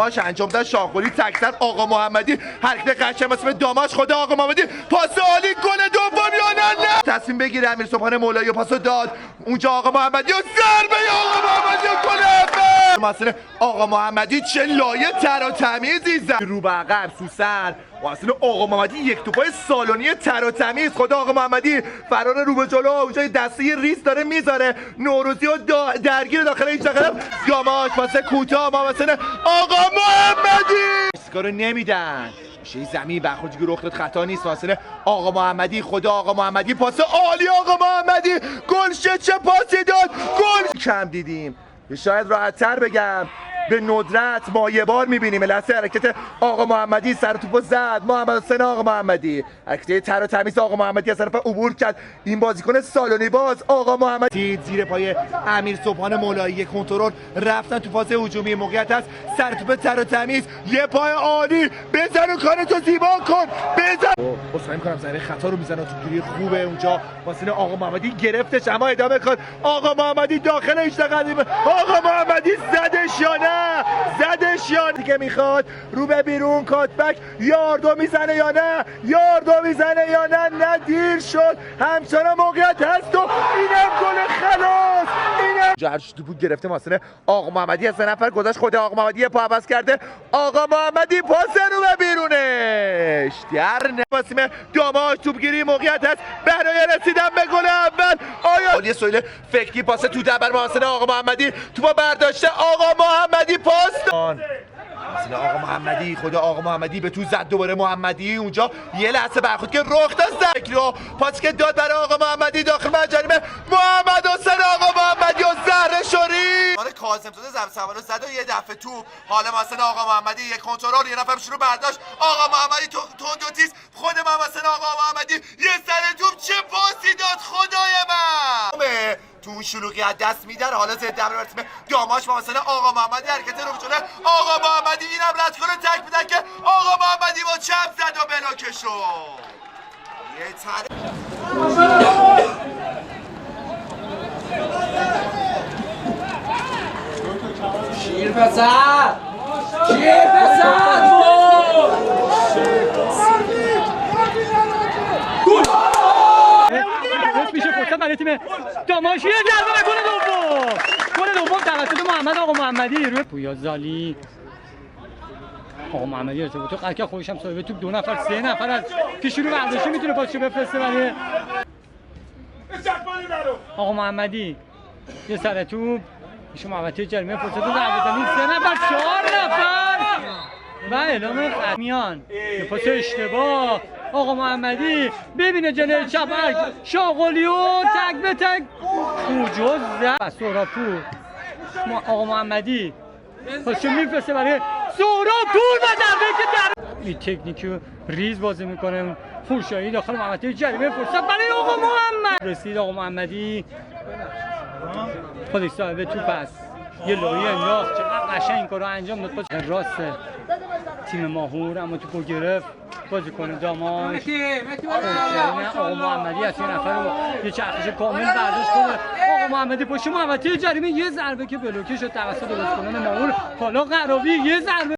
داماش انجام داد. شاخولی تکسر آقا محمدی حرکت قشنگ واسه داماش خود آقا محمدی پاس عالی گل دوم یا نه تصمیم بگیره امیر سبحان مولایی پاسو داد اونجا آقا محمدی و ضربه آقا محمدی و گل اول. مثلا آقا محمدی چه لایه تر و تمیزی زد رو به عقب سوسن واسه آقا محمدی یک توپای سالونی تر و تمیز. خود آقا محمدی فرار رو به جلو اونجا دسته ریس داره میذاره نوروزی و درگیر داخل این شغله داماش واسه کوتاه ما مثلا آقا محمدی اسکارو نمیدن میشه زمین برخوردی که رخ داد خطا نیست. واسه آقا محمدی خدا آقا محمدی پاس عالی آقا محمدی گل چه پاسی داد گل کم دیدیم شاید راحت‌تر بگم به ندرت ما یه بار می‌بینیم لحظه حرکت آقا محمدی سر توپو زد محمد حسین آقا محمدی حرکت تر و تمیز آقا محمدی از طرف عبور کرد این بازیکن سالونی باز آقا محمدی زیر پای امیر سبحان مولایی کنترل رفتن تو فاز هجومی موقعیت است سر توپ تر و تمیز یه پای عالی بزن و کارتو زیبا کن بزن اصلا می‌کنم زمین خطا رو میزنه توپگیری خوبه اونجا واسه آقا محمدی گرفتش اما ادامه کن آقا محمدی داخل اشتغال آقا محمدی زدش یا نه زدش یا دیگه میخواد رو به بیرون کاتبک یاردو میزنه یا نه یاردو میزنه یا نه دیر شد همچنان موقعیت هست و اینم گل خلاص اینم جرش توپو گرفته ماسنه آقا محمدی از 3 نفر گذاشت خود آقا محمدی پا عوض کرده آقا محمدی پاس رو به بیرونش در واسه داماش توپگیری موقعیت هست برای رسیدن به گل اول آیا علی سهیل فکری پاس تو دبر ماسنه آقا محمدی توپو برداشته آقا محمدی پاس مثلا آقا محمدی خدا آقا محمدی به تو زد دوباره محمدی اونجا یه لحظه برخورد که رخ داد زکریا پاس که داد برای آقا محمدی داخل جریمه محمد حسین آقا محمدی و زهره شوری کاظم زاده ضربه سوارو زد و یه دفعه تو حالا مثلا آقا محمدی یه کنترل یه نفر شروع برداشت آقا محمدی تند و تیز خود ما مثلا آقا محمدی یه سر توپ چه پاسی داد خدای من تو اون شلوغیت دست میدن حالا ضد حمله برسه داماش ما مثلا آقا محمدی حرکت رو بچونه آقا محمدی اینم رد کنه تک میدن که آقا محمدی با چپ زد و بلاکشو یه شیر پسر شیر پسر میشه فرصت برای تیم داماش یه ضربه گل دوم توسط محمد آقا محمدی روی پویا زالی آقا محمدی ارتباطی قرکه خودش هم صاحب توپ 2 نفر 3 نفر از پیش رو برداشته میتونه پاسشو بفرسته برای آقا محمدی یه سر توپ میشه محمدی جریمه فرصت ضربه زمین 3 نفر 4 نفر و اعلام میان به پاس اشتباه آقا محمدی ببینه جلوی چپ شاغلیو تک به تک کجا زد سوراپور آقا محمدی پاسشو میفرسته برای سوراپور و ضربه که در این تکنیکی ریز بازی میکنه فوشایی داخل محمدی جریمه فرصت برای آقا محمد رسید آقا محمدی خودش صاحب توپ است یه لایه انداخت چقدر قشنگ این کارو انجام داد راست تیم ماهور اما توپو گرفت بازیکن داماش آقا محمدی از 3 نفر رو یه چرخش کامل برداشت کنه آقا محمدی پشت محمدی جریمه یه ضربه که بلوکه شد توسط بازیکنان ماهور حالا قراوی یه ضربه